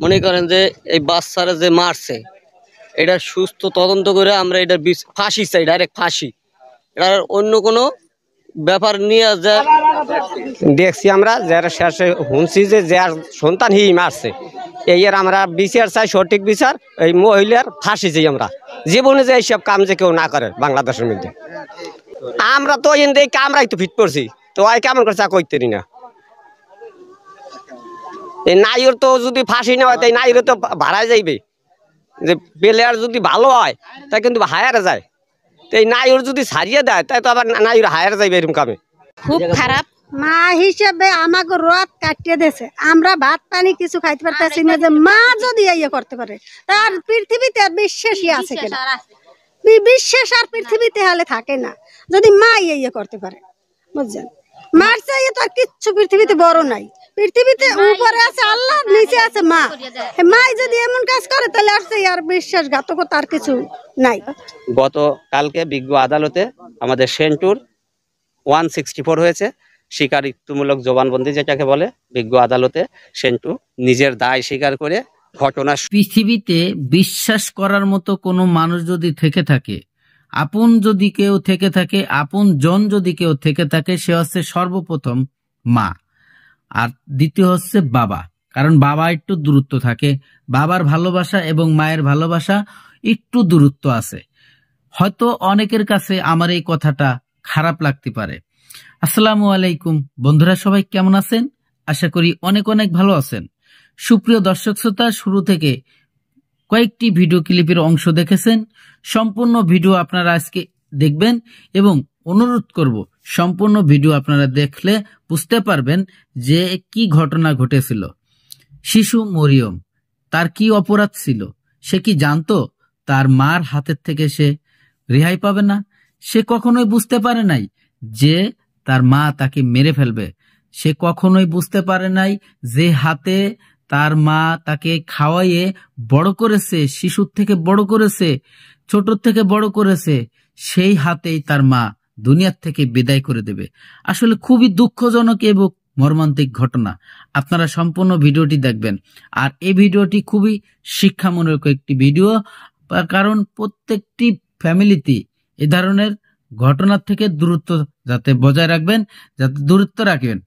মনে করেন যে এই বাচ্চারা যে মারছে এটা সুস্থ তদন্ত করে আমরা এটা ফাঁসি চাই, ডাইরেক্ট ফাঁসি। এটার অন্য কোনো ব্যাপার নিয়ে যা দেখছি আমরা যারা শেষে শুনছি যে যার সন্তান হি মারছে এই আমরা বিচার চাই, সঠিক বিচার। এই মহিলার ফাঁসি চাই আমরা, জীবনে যে এইসব কাম যে কেউ না করে বাংলাদেশের মধ্যে। আমরা তো এই কামরাই তো ফিট করছি, তো ওই কেমন করে চা করতে না। এই নাইর তো যদি ফাঁসি না হয় তাই নাইরে তো ভাড়ায় যাইবে। যে প্লেয়ার যদি ভালো হয় তাই কিন্তু হায়ারে যায়, তো এই নাইর যদি ছাড়িয়ে দেয় তাই তো আবার নাইর হায়ারে যাইবে এরকম কামে। খুব খারাপ মা হিসেবে আমাকে রোদ কাটিয়ে দিয়েছে। আমরা ভাত পানি কিছু খাইতে পারতেছি না, যে মা যদি ইয়ে করতে পারে তার পৃথিবীতে আর বিশ্বাসই আছে কিনা। বিশ্বাস আর পৃথিবীতে হলে থাকে না যদি মা ইয়ে করতে পারে, বুঝছেন। মার চাইয়ে তো আর কিচ্ছু পৃথিবীতে বড় নাই। পৃথিবীতে উপরে আছে আল্লাহ, নিচে আছে মা। মাই যদি এমন কাজ করে তাহলে আর বিশ্বাসঘাতকতা আর কিছু নাই। গতকালকে বিজ্ঞ আদালতে আমাদের সেন্টুর 164 হয়েছে, স্বীকারোক্তিমূলক জবানবন্দি যেটাকে বলে। বিজ্ঞ আদালতে সেন্টু নিজের দায় স্বীকার করে ঘটনা। পৃথিবীতে বিশ্বাস করার মতো কোনো মানুষ যদি থেকে থাকে, আপন যদি কেউ থেকে থাকে, আপন জন যদি কেউ থেকে থাকে, সে হচ্ছে সর্বপ্রথম মা, আর দ্বিতীয় হচ্ছে বাবা। কারণ বাবা একটু দূরত্ব থাকে, বাবার ভালোবাসা এবং মায়ের ভালোবাসা একটু দূরত্ব আছে। হয়তো অনেকের কাছে আমার এই কথাটা খারাপ লাগতে পারে। আসসালামু আলাইকুম বন্ধুরা, সবাই কেমন আছেন? আশা করি অনেক অনেক ভালো আছেন। সুপ্রিয় দর্শক শ্রোতা, শুরু থেকে কয়েকটি ভিডিও ক্লিপের অংশ দেখেছেন, সম্পূর্ণ ভিডিও আপনারা আজকে দেখবেন এবং অনুরোধ করব সম্পূর্ণ ভিডিও আপনারা দেখলে বুঝতে পারবেন যে কি ঘটনা ঘটেছিল। শিশু মরিয়ম, তার কি অপরাধ ছিল? সে কি জানতো তার মার হাতের থেকে সে রেহাই পাবে না? সে কখনোই বুঝতে পারে নাই যে তার মা তাকে মেরে ফেলবে। সে কখনোই বুঝতে পারে নাই যে হাতে তার মা তাকে খাওয়াইয়ে বড় করেছে, শিশুর থেকে বড় করেছে, ছোট থেকে বড় করেছে, সেই হাতেই তার মা দুনিয়ার থেকে বিদায় করে দেবে। আসলে খুবই দুঃখজনক এবং মর্মান্তিক ঘটনা। আপনারা সম্পূর্ণ ভিডিওটি দেখবেন। আর এই ভিডিওটি খুবই শিক্ষামূলক একটি ভিডিও, কারণ প্রত্যেকটি ফ্যামিলিতে এ ধরনের ঘটনার থেকে দূরত্ব যাতে বজায় রাখবেন, যাতে দূরত্ব রাখবেন।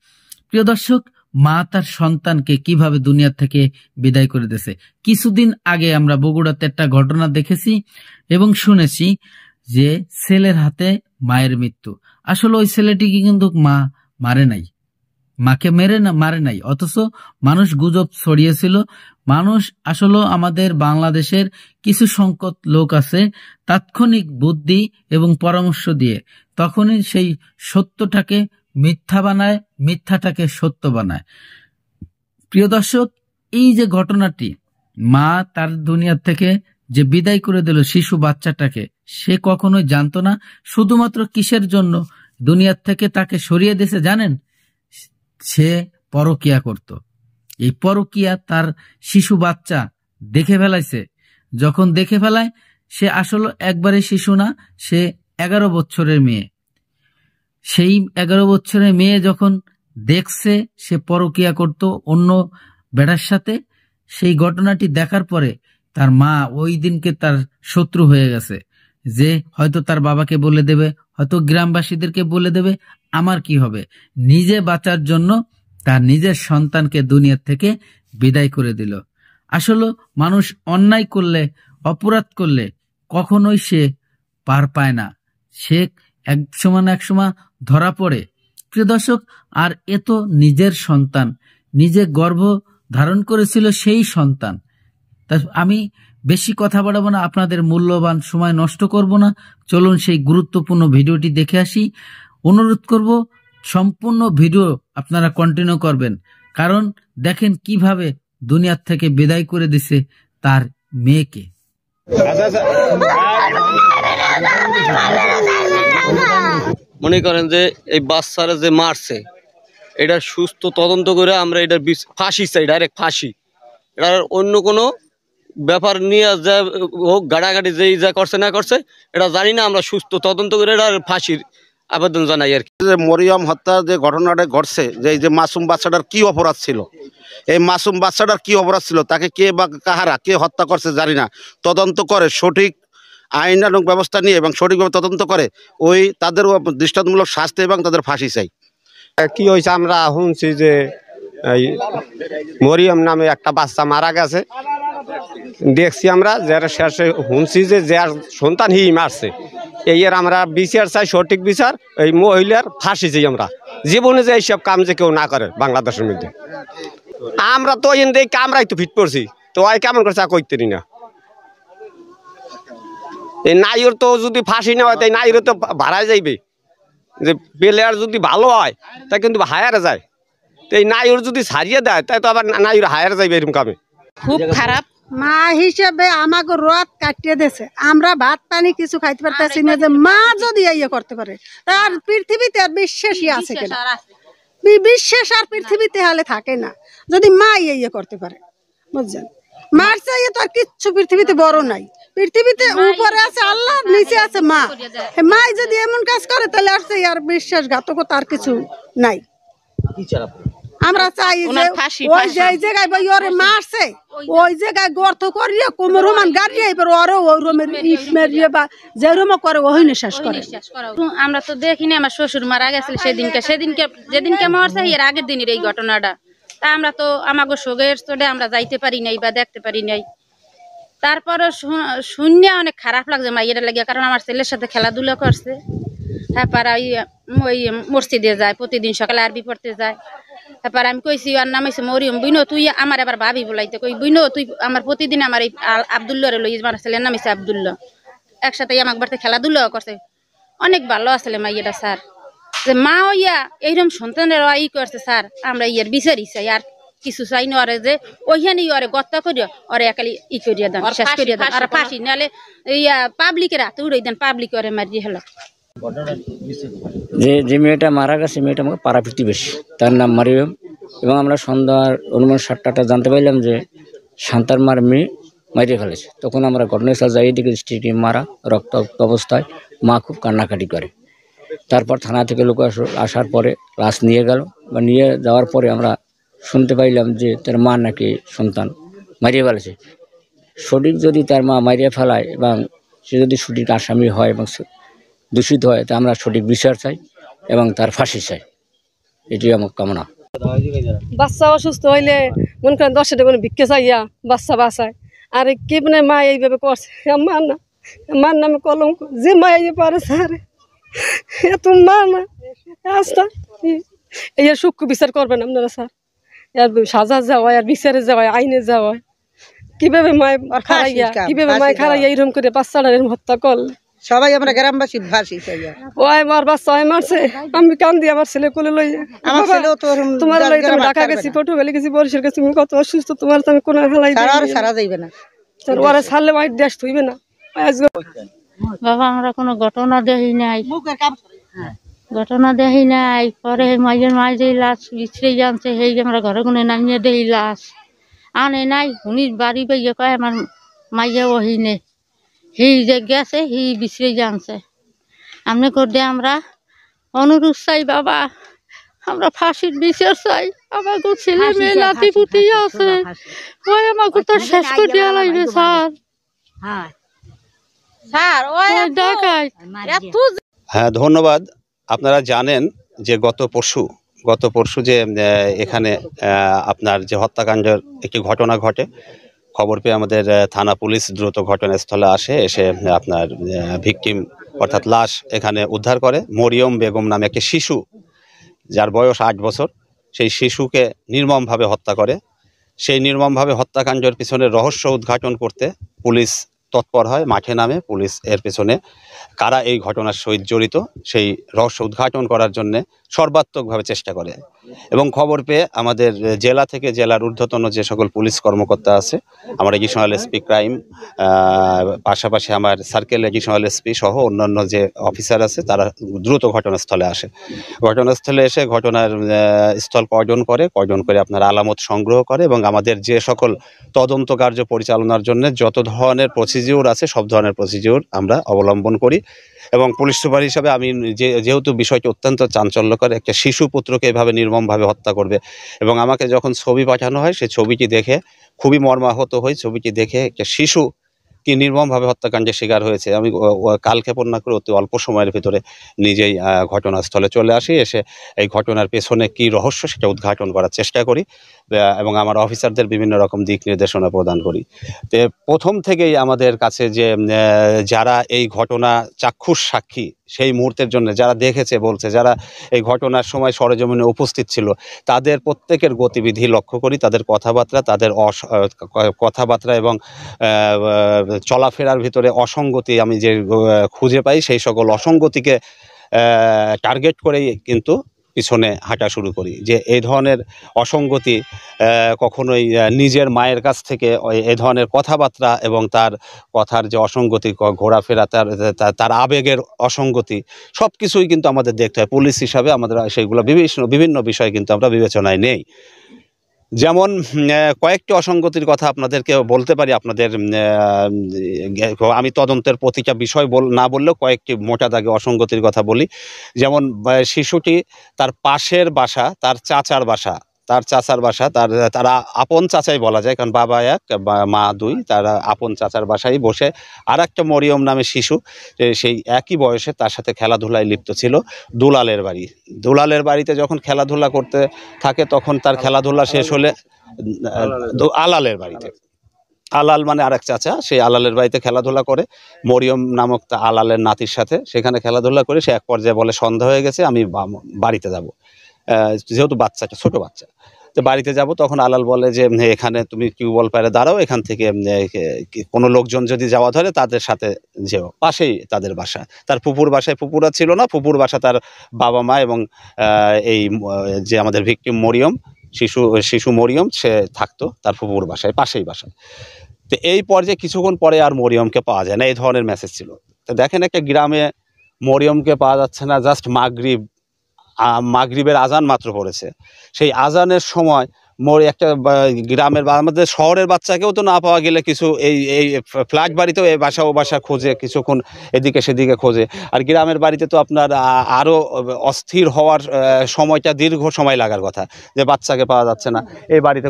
প্রিয় দর্শক, মা তার সন্তানকে কিভাবে দুনিয়া থেকে বিদায় করে দিয়েছে। কিছুদিন আগে আমরা বগুড়াতে একটা ঘটনা দেখেছি এবং শুনেছি যে ছেলের হাতে মায়ের মৃত্যু। আসলে ওই ছেলেটিকে কিন্তু মা মারে নাই, মাকে মারে নাই, অথচ মানুষ গুজব ছড়িয়েছিল। মানুষ আসলে আমাদের বাংলাদেশের কিছু সংখ্যক লোক আছে, তাৎক্ষণিক বুদ্ধি এবং পরামর্শ দিয়ে তখনই সেই সত্যটাকে মিথ্যা বানায়, মিথ্যাটাকে সত্য বানায়। প্রিয় দর্শক, এই যে ঘটনাটি, মা তার দুনিয়া থেকে যে বিদায় করে দিল শিশু বাচ্চাটাকে, সে কখনোই জানতো না শুধুমাত্র কিসের জন্য দুনিয়ার থেকে তাকে সরিয়ে দিয়েছে জানেন? সে পরকিয়া করত। এই পরকিয়া তার শিশু বাচ্চা দেখে ফেলাইছে। যখন দেখে ফেলায়, সে আসলে একবারে শিশু না, সে 11 বছরের মেয়ে। সেই 11 বছরের মেয়ে যখন দেখছে সে পরকিয়া করত অন্য বেড়ার সাথে, সেই ঘটনাটি দেখার পরে তার মা ওই দিনকে তার শত্রু হয়ে গেছে, যে হয়তো তার বাবাকে বলে দেবে, হয়তো গ্রামবাসীদেরকে বলে দেবে, আমার কি হবে। নিজে বাঁচার জন্য তার নিজের সন্তানকে দুনিয়ার থেকে বিদায় করে দিল। আসলে মানুষ অন্যায় করলে, অপরাধ করলে কখনোই সে পার পায় না, সে এক সময় না এক সময় ধরা পড়ে। প্রিয় দর্শক, আর এ তো নিজের সন্তান, নিজে গর্ভ ধারণ করেছিল সেই সন্তান। তা আমি বেশি কথা বাড়াবো না, আপনাদের মূল্যবান সময় নষ্ট করব না। চলুন সেই গুরুত্বপূর্ণ ভিডিওটি দেখে আসি। অনুরোধ করব সম্পূর্ণ ভিডিও আপনারা কন্টিনিউ করবেন, কারণ দেখেন কিভাবে দুনিয়ার থেকে বিদায় করে দিছে তার মেয়েকে। মনে করেন যে এই বাচ্চারা যে মারছে এটা সুস্থ তদন্ত করে আমরা এটা ফাঁসি চাই, ডাইরেক্ট ফাঁসি। এটার অন্য কোনো ব্যাপার নিয়ে যা হোক, গাড়াগাড়ি যেই যা করছে না করছে এটা জানি না, আমরা সুস্থ তদন্ত করে এটা ফাঁসির আবেদন জানাই আর কি। যে মরিয়ম হত্যার যে ঘটনাটা ঘটছে, যে এই যে মাসুম বাচ্চাটার কি অপরাধ ছিল, এই মাসুম বাচ্চাটার কি অপরাধ ছিল, তাকে কে বা কাহারা কে হত্যা করছে জানি না, তদন্ত করে সঠিক আইনানুগ ব্যবস্থা নিয়ে এবং সঠিকভাবে তদন্ত করে ওই তাদের দৃষ্টান্তমূলক শাস্তি এবং তাদের ফাঁসি চাই। কি হয়েছে আমরা শুনছি যে এই মরিয়ম নামে একটা বাচ্চা মারা গেছে, দেখছি আমরা যারা শেষে শুনছি যে যার সন্তান হি মারছে। এই আমরা বিচার চাই, সঠিক বিচার, এই মহিলার ফাঁসি চাই আমরা। জীবনে যে এইসব কাম যে কেউ না করে বাংলাদেশের মধ্যে। আমরা তো এন দিয়ে কামরাই তো ফিট করছি, তো ওই কেমন করছে কইতে না। এই নাইর তো যদি ফাঁসি না হয় তাই নাইর তো ভাড়ায় যাইবে, যে প্লেয়ার যদি ভালো হয় তাই কিন্তু হায়ারে যায়, তো এই নাইর যদি ছাড়িয়ে দেয় তাই তো আবার নাইর হায়ারে যাইবে এরকম কামে। খুব খারাপ। মা হিসেবে আমাকে রোদ কাটিয়ে দিয়েছে, আমরা ভাত পানি কিছু খাইতে পারতেছি না, যে মা যদি ইয়ে করতে পারে তার পৃথিবীতে আর বিশ্বাসই আছে কিনা। বিশ্বাস আর পৃথিবীতে হলে থাকে না, যদি মা ইয়ে করতে পারে, বুঝছেন। মার চাইয়ে তো আর কিচ্ছু পৃথিবীতে বড় নাই। পৃথিবীতে উপরে আছে আল্লাহ, নিচে আছে মা। মা যদি এমন কাজ করে তাহলে আর চাই আর বিশ্বাসঘাতকতা আর কিছু নাই। আমরা চাই যে ওই যে জায়গায় ওরে মারছে ওই জায়গায় গর্ত করিয়ে কোমর রোমান গাড়িয়ে এবার ওরে ওই রোমের ইট মেরিয়ে বা যে রোমা করে ওই নিঃশ্বাস করে। আমরা তো দেখিনি, আমার শ্বশুর মারা গেছিল সেদিনকে যেদিনকে মারছে এর আগের দিনের এই ঘটনাটা। তা আমরা তো আমাকে শোকের চোটে আমরা যাইতে পারি নাই বা দেখতে পারি নাই। তারপরে শূন্য অনেক খারাপ লাগছে মাইয়ের লাগে, কারণ আমার ছেলের সাথে খেলাধুলা করছে। তারপর ওই মসজিদে যায় প্রতিদিন সকালে আরবি পড়তে যায়। তারপর আমি কইছি আর নাম হয়েছে মরিয়ম, বুইনো তুই আমার আবার ভাবি বলাইতে কই, বুইনো তুই আমার প্রতিদিন আমার এই আবদুল্লাহ লই, আমার ছেলের নাম হয়েছে আবদুল্লাহ, একসাথে আমাকে বাড়িতে খেলাধুলাও করছে। অনেক ভালো আসলে মাইয়েটা স্যার, যে মা ইয়া এইরকম সন্তানের ই করছে স্যার, আমরা ইয়ার বিচারি চাই আর কিছু চাই না। ওরে যে ওইখানে ওরে গত্তা করিয়া ওরে একালি ই করিয়া দেন, শেষ করিয়া দেন, আর ফাঁসি নাহলে ইয়া পাবলিকের হাতে উড়াই দেন, পাবলিক ওরে মারিয়ে হলো। যে মেয়েটা মারা গেছে মেয়েটা আমার পাড়া প্রতিবেশী, তার নাম মারিয়ম। এবং আমরা সন্ধ্যার অনুমান 7টাটা জানতে পারলাম যে শান্তার মার মেয়ে মারিয়ে ফেলেছে। তখন আমরা ঘটনাস্থলে যাই, দিকে স্ত্রীকে মারা রক্তাক্ত অবস্থায়, মা খুব কান্নাকাটি করে। তারপর থানা থেকে লোক আসার পরে লাশ নিয়ে গেল, বা নিয়ে যাওয়ার পরে আমরা শুনতে পাইলাম যে তার মা নাকি সন্তান মারিয়ে ফেলেছে। সঠিক যদি তার মা মারিয়ে ফেলায় এবং সে যদি সঠিক আসামি হয় এবং দূষিত হয়, তা আমরা সঠিক বিচার চাই এবং তার ফাঁসি চাই, এটি আমার কামনা। বাচ্চা অসুস্থ হইলে মনে করেন 10 টাকা করে ভিক্ষে চাইয়া বাচ্চা বাঁচায়, আর কি মানে মা এইভাবে করছে। মার নামে কলঙ্ক, যে মা এই পারে স্যার এত মা না আস্তা এই সূক্ষ্ম বিচার করবেন আপনারা স্যার। আর সাজা যাওয়া আর বিচারে যাওয়া আইনে যাওয়া, কিভাবে মায় খারাইয়া কিভাবে মায় খারাইয়া এরকম করে বাচ্চাটা এরকম হত্যা করলে। সবাই আমরা গ্রামবাসী ফাঁসি চাই। ওই আমার বাচ্চা হয় মারছে, আমি কান্দি আমার ছেলে কোলে লইয়া। আমার ছেলেও তো তোমার লই তুমি ঢাকা গেছি, পটুয়াখালী গেছি, বরিশাল গেছি, তুমি কত অসুস্থ, তোমার তো আমি কোন হালাই সারা যাইবে না, ওরা ছাড়লে মাইট দেশ থইবে না। বাবা আমরা কোনো ঘটনা দেখি নাই, ঘটনা দেখি নাই। পরে মাইয়ের মাঝে লাশ বিছড়ে জানছে, সেই আমরা ঘরে কোনে নামিয়ে দেখি লাশ আনে নাই। উনি বাড়ি বেয়ে কয় আমার মাইয়া ওহিনে হি যে গেছে হি বিছড়ে জানছে। আপনি করে আমরা অনুরোধ চাই বাবা, আমরা ফাঁসির বিচার চাই। আমার ছেলে মেয়ে নাতি পুতি আছে, ওই আমাকে তো শেষ করে দেওয়া লাগবে স্যার। হ্যাঁ, ধন্যবাদ। আপনারা জানেন যে গত পরশু যে এখানে আপনার যে হত্যাকাণ্ডের একটি ঘটনা ঘটে, খবর পেয়ে আমাদের থানা পুলিশ দ্রুত ঘটনাস্থলে আসে, এসে আপনার ভিকটিম অর্থাৎ লাশ এখানে উদ্ধার করে। মরিয়ম বেগম নামে একটি শিশু, যার বয়স 8 বছর, সেই শিশুকে নির্মমভাবে হত্যা করে। সেই নির্মমভাবে হত্যাকাণ্ডের পিছনে রহস্য উদ্ঘাটন করতে পুলিশ তৎপর হয়, মাঠে নামে। পুলিশ এর পেছনে কারা এই ঘটনার সহিত জড়িত সেই রহস্য উদ্ঘাটন করার জন্যে সর্বাত্মকভাবে চেষ্টা করে। এবং খবর পেয়ে আমাদের জেলা থেকে জেলার ঊর্ধ্বতন যে সকল পুলিশ কর্মকর্তা আছে, আমার এডিশনাল এসপি ক্রাইম, পাশাপাশি আমার সার্কেল এডিশনাল এসপি সহ অন্যান্য যে অফিসার আছে, তারা দ্রুত ঘটনাস্থলে আসে। ঘটনাস্থলে এসে ঘটনার স্থল কর্ডন করে আপনার আলামত সংগ্রহ করে এবং আমাদের যে সকল তদন্ত কার্য পরিচালনার জন্য যত ধরনের প্রসিডিউর আছে সব ধরনের প্রসিডিউর আমরা অবলম্বন করি। এবং পুলিশ সুপার হিসাবে আমি যেহেতু বিষয়টি অত্যন্ত চাঞ্চল্যকর, একটা শিশু পুত্রকে এভাবে নির্মমভাবে হত্যা করবে, এবং আমাকে যখন ছবি পাঠানো হয় সেই ছবিটি দেখে খুবই মর্মাহত হই। ছবিটি দেখে একটা শিশু কি নির্মমভাবে হত্যাকাণ্ডের শিকার হয়েছে, আমি কালক্ষেপণ না করে অতি অল্প সময়ের ভিতরে নিজেই ঘটনাস্থলে চলে আসি। এসে এই ঘটনার পেছনে কি রহস্য সেটা উদ্ঘাটন করার চেষ্টা করি এবং আমার অফিসারদের বিভিন্ন রকম দিক নির্দেশনা প্রদান করি। তো প্রথম থেকেই আমাদের কাছে যে যারা এই ঘটনা চাক্ষুষ সাক্ষী, সেই মুহূর্তের জন্য যারা দেখেছে বলছে, যারা এই ঘটনার সময় সরেজমিনে উপস্থিত ছিল, তাদের প্রত্যেকের গতিবিধি লক্ষ্য করি, তাদের কথাবার্তা, তাদের কথাবার্তা এবং চলাফেরার ভিতরে অসঙ্গতি আমি যে খুঁজে পাই, সেই সকল অসঙ্গতিকে টার্গেট করেই কিন্তু পিছনে হাঁটা শুরু করি। যে এই ধরনের অসঙ্গতি কখনোই নিজের মায়ের কাছ থেকে এই ধরনের কথাবার্তা এবং তার কথার যে অসঙ্গতি, ঘোরাফেরা, তার আবেগের অসঙ্গতি, সব কিছুই কিন্তু আমাদের দেখতে হয়। পুলিশ হিসাবে আমাদের সেইগুলো বিভিন্ন বিষয় কিন্তু আমরা বিবেচনায় নেই। যেমন কয়েকটি অসঙ্গতির কথা আপনাদেরকে বলতে পারি। আপনাদের আমি তদন্তের প্রতিটা বিষয় না বললেও কয়েকটি মোটা দাগে অসঙ্গতির কথা বলি। যেমন শিশুটি তার পাশের বাসা, তার চাচার বাসা, তারা আপন চাচাই বলা যায়, কারণ বাবা এক মা দুই, তারা আপন চাচার বাসায় বসে আর একটা মরিয়ম নামে শিশু, সেই একই বয়সে তার সাথে খেলাধুলায় লিপ্ত ছিল। দুলালের বাড়িতে যখন খেলাধুলা করতে থাকে, তখন তার খেলাধুলা শেষ হলে আলালের বাড়িতে, আলাল মানে আরেক চাচা, সেই আলালের বাড়িতে খেলাধুলা করে মরিয়ম নামক আলালের নাতির সাথে। সেখানে খেলাধুলা করে সে এক পর্যায়ে বলে সন্ধ্যা হয়ে গেছে, আমি বাড়িতে যাব। যেহেতু বাচ্চাটা ছোট বাচ্চা, তো বাড়িতে যাব। তখন আলাল বলে যে এখানে তুমি টিউবওয়েল পাড়ে দাঁড়াও, এখান থেকে কোনো লোকজন যদি যাওয়া ধরে তাদের সাথে যেও, পাশেই তাদের বাসা। তার ফুপুর বাসায় ফুপুরা ছিল না, ফুপুর বাসা তার বাবা মা এবং এই যে আমাদের ভিকটিম মরিয়ম, শিশু মরিয়ম, সে থাকতো তার ফুপুর বাসায়, পাশেই বাসায়। তো এই পর্যায়ে কিছুক্ষণ পরে আর মরিয়মকে পাওয়া যায় না, এই ধরনের মেসেজ ছিল। তো দেখেন, একটা গ্রামে মরিয়মকে পাওয়া যাচ্ছে না, জাস্ট মাগরিবের আজান মাত্র পড়েছে। সেই আজানের সময় একটা গ্রামের বা আমাদের শহরের বাচ্চাকেও তো না পাওয়া গেলে কিছু এই ফ্ল্যাট বাড়িতেও এই বাসা ও বাসা খোঁজে, কিছুক্ষণ এদিকে সেদিকে খোঁজে। আর গ্রামের বাড়িতে তো আপনার আরও অস্থির হওয়ার সময়টা দীর্ঘ সময় লাগার কথা, যে বাচ্চাকে পাওয়া যাচ্ছে না, এই বাড়িতে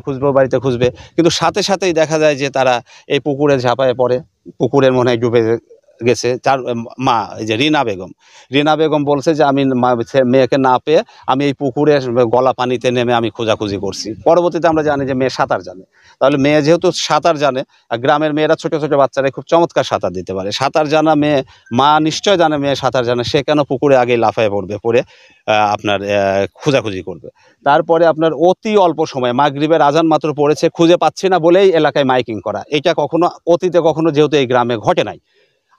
খুঁজবে। কিন্তু সাথে সাথেই দেখা যায় যে তারা এই পুকুরে ঝাঁপায় পড়ে, পুকুরের মনে হয় ডুবে গেছে। তার মা, এই যে রিনা বেগম বলছে যে আমি মেয়েকে না পেয়ে আমি এই পুকুরে গলা পানিতে নেমে আমি খোঁজাখুঁজি করছি। পরবর্তীতে আমরা জানি যে মেয়ে সাঁতার জানে। তাহলে মেয়ে যেহেতু সাঁতার জানে, আর গ্রামের মেয়েরা ছোট ছোট বাচ্চারা খুব চমৎকার সাঁতার দিতে পারে, সাঁতার জানা মেয়ে, মা নিশ্চয় জানে মেয়ে সাঁতার জানে, সে কেন পুকুরে আগেই লাফায় পড়ে আপনার খোঁজাখুঁজি করবে। তারপরে আপনার অতি অল্প সময়, মাগরিবের আজান মাত্র পড়েছে, খুঁজে পাচ্ছি না বলেই এলাকায় মাইকিং করা। এটা অতীতে কখনো যেহেতু এই গ্রামে ঘটে নাই।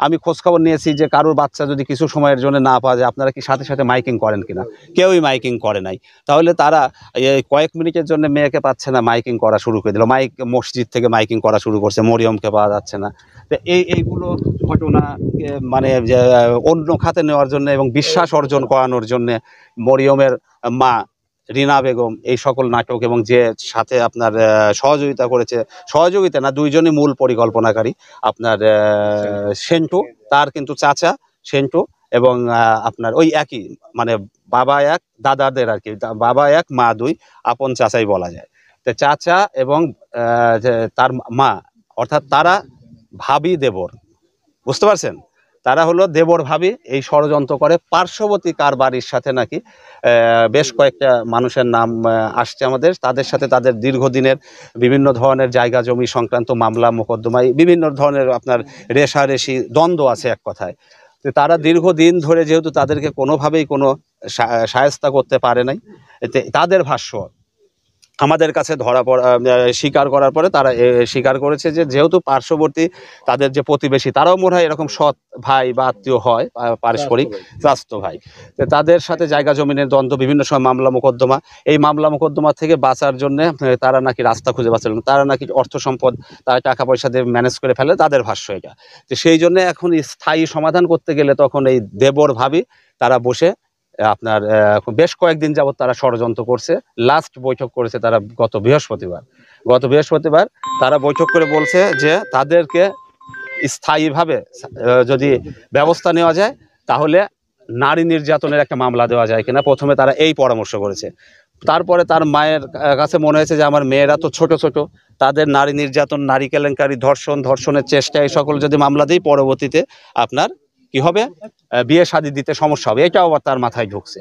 আমি খোঁজখবর নিয়েছি যে কারোর বাচ্চা যদি কিছু সময়ের জন্য না পাওয়া যায়, আপনারা কি সাথে সাথে মাইকিং করেন কিনা? কেউই মাইকিং করে নাই। তাহলে তারা এই কয়েক মিনিটের জন্য মেয়েকে পাচ্ছে না, মাইকিং করা শুরু করে দিল। মসজিদ থেকে মাইকিং করা শুরু করছে, মরিয়মকে পাওয়া যাচ্ছে না। তো এইগুলো ঘটনা মানে অন্য খাতে নেওয়ার জন্য এবং বিশ্বাস অর্জন করানোর জন্যে মরিয়মের মা রিনা বেগম এই সকল নাটক, এবং যে সাথে আপনার সহযোগিতা না, দুইজনই মূল পরিকল্পনাকারী, আপনার সেন্টু, তার কিন্তু চাচা সেন্টু, এবং আপনার ওই একই মানে বাবা এক দাদাদের আর কি, বাবা এক মা দুই, আপন চাচাই বলা যায়। তো চাচা এবং তার মা, অর্থাৎ তারা ভাবি দেবর, বুঝতে পারছেন? তারা হলো দেবর ভাবি, এই ষড়যন্ত্র করে। পার্শ্ববর্তী কার বাড়ির সাথে নাকি বেশ কয়েকটা মানুষের নাম আসছে আমাদের, তাদের সাথে তাদের দীর্ঘদিনের বিভিন্ন ধরনের জায়গা জমি সংক্রান্ত মামলা মোকদ্দমায় বিভিন্ন ধরনের আপনার রেশারেশি দ্বন্দ্ব আছে এক কথায়। তো তারা দীর্ঘদিন ধরে যেহেতু তাদেরকে কোনোভাবেই কোনো শায়েস্তা করতে পারে নাই, তাদের ভাষ্য আমাদের কাছে ধরা পড়া স্বীকার করার পরে তারা স্বীকার করেছে যে যেহেতু পার্শ্ববর্তী তাদের যে প্রতিবেশী তারাও মনে হয় এরকম সৎ ভাই বা আত্মীয় হয় পারস্পরিক স্বাস্থ্য ভাই, তো তাদের সাথে জায়গা জমিনের দ্বন্দ্ব, বিভিন্ন সময় মামলা মোকদ্দমা, এই মামলা মোকদ্দমা থেকে বাঁচার জন্য তারা নাকি রাস্তা খুঁজে পাচ্ছিল না, তারা নাকি অর্থ সম্পদ তারা টাকা পয়সা দিয়ে ম্যানেজ করে ফেলে, তাদের ভাষ্য এটা। তো সেই জন্য এখন স্থায়ী সমাধান করতে গেলে তখন এই দেবর ভাবি তারা বসে আপনার বেশ কয়েকদিন যাবত তারা ষড়যন্ত্র করছে। লাস্ট বৈঠক করেছে তারা গত বৃহস্পতিবার তারা বৈঠক করে বলছে যে তাদেরকে স্থায়ীভাবে যদি ব্যবস্থা নেওয়া যায় তাহলে নারী নির্যাতনের একটা মামলা দেওয়া যায় কিনা, প্রথমে তারা এই পরামর্শ করেছে। তারপরে তার মায়ের কাছে মনে হয়েছে যে আমার মেয়েরা তো ছোট ছোট, তাদের নারী নির্যাতন, নারী কেলেঙ্কারি, ধর্ষণের চেষ্টা, এই সকল যদি মামলা দিই পরবর্তীতে আপনার কি হবে, বিয়ে শাদী দিতে সমস্যা হবে, এটাও আবার তার মাথায় ঢুকছে।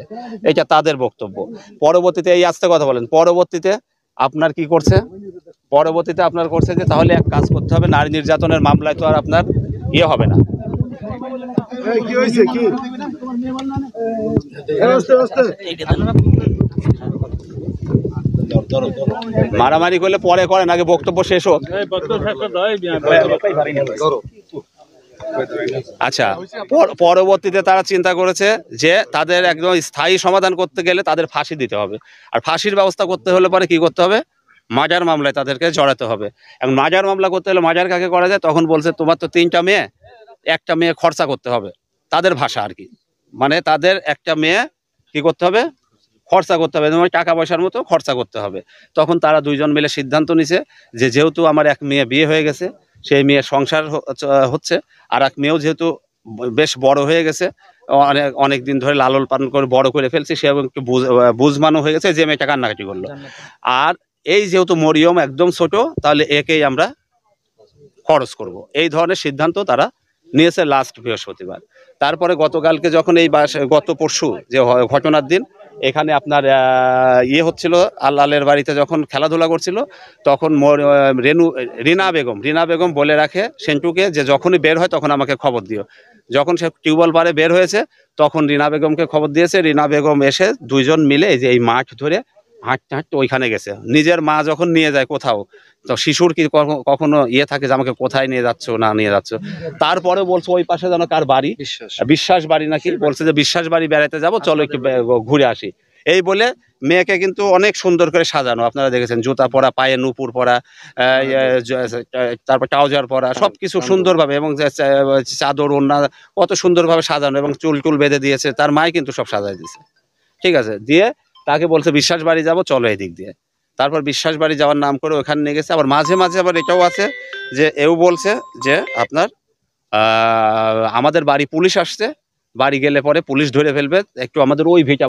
এটা তাদের বক্তব্য। পরবর্তীতে এই আস্তে কথা বলেন, পরবর্তীতে আপনার কি করছে, পরবর্তীতে আপনার করছে যে তাহলে এক কাজ করতে হবে, নারী নির্যাতনের মামলায় তো আর আপনার ইয়ে হবে না, মারামারি করলে পরে করেন, আগে বক্তব্য শেষ হোক। আচ্ছা, পরবর্তীতে তারা চিন্তা করেছে যে তাদের একদম স্থায়ী সমাধান করতে গেলে তাদের ফাঁসি দিতে হবে, আর ফাঁসির ব্যবস্থা করতে হলে পরে কি করতে হবে, মাজার মামলায় তাদেরকে জড়াতে হবে। এবং মাজার মামলা করতে হলে মাজার কাকে করা যায়, তখন বলছে তোমার তো 3টা মেয়ে, একটা মেয়ে খরচা করতে হবে, তাদের ভাষা আর কি, মানে তাদের একটা মেয়ে কি করতে হবে, খরচা করতে হবে, তোমার টাকা পয়সার মতো খরচা করতে হবে। তখন তারা দুইজন মিলে সিদ্ধান্ত নিছে যে যেহেতু আমার এক মেয়ে বিয়ে হয়ে গেছে, সেই মেয়ে সংসার হচ্ছে, আর এক মেয়েও যেহেতু বেশ বড় হয়ে গেছে, অনেক দিন ধরে লালন পালন করে বড় করে ফেলছে, সে একটু বুঝমানও হয়ে গেছে, যে মেয়েটা কান্নাকাটি করলো। আর এই যেহেতু মরিয়ম একদম ছোট, তাহলে একেই আমরা খরচ করব, এই ধরনের সিদ্ধান্ত তারা নিয়েছে লাস্ট বৃহস্পতিবার। তারপরে গতকালকে যখন গত পরশু যে ঘটনার দিন এখানে আপনার ইয়ে হচ্ছিল, আল্লালের বাড়িতে যখন খেলাধুলা করছিল, তখন রিনা বেগম বলে রাখে সেন্টুকে যে যখনই বের হয় তখন আমাকে খবর দিও। যখন সে টিউবওয়েল পারে বের হয়েছে তখন রিনা বেগমকে খবর দিয়েছে। রিনা বেগম এসে দুইজন মিলে এই যে এই মাঠ ধরে হাঁটতে হাঁটতে ওইখানে গেছে। নিজের মা যখন নিয়ে যায় কোথাও, তো শিশুর কি কখনো ইয়ে থাকে যে আমাকে কোথায় নিয়ে যাচ্ছ না নিয়ে যাচ্ছ। তারপরে বলছে ওই পাশে যেন কার বাড়ি, বিশ্বাস বাড়ি নাকি, বলছে যে বিশ্বাস বাড়ি বেড়াতে যাবো, চলো একটু ঘুরে আসি। এই বলে মেয়েকে কিন্তু অনেক সুন্দর করে সাজানো, আপনারা দেখেছেন, জুতা পরা, পায়ে নুপুর পরা, তারপর ট্রাউজার পরা, সবকিছু সুন্দরভাবে, এবং চাদর ওড়না কত সুন্দরভাবে সাজানো, এবং চুল টুল বেঁধে দিয়েছে, তার মাই কিন্তু সব সাজাই দিয়েছে, ঠিক আছে। দিয়ে তাকে বলছে বিশ্বাস বাড়ি যাবো, চলো এই দিক দিয়ে। তারপর বিশ্বাস বাড়ি যাওয়ার নাম করে ওখানে নিয়ে গেছে। আবার মাঝে মাঝে আবার এটাও আছে যে এও বলছে যে আপনার আমাদের বাড়ি পুলিশ আসছে, বাড়ি গেলে পরে পুলিশ ধরে ফেলবে, একটু আমাদের ওই ভিটা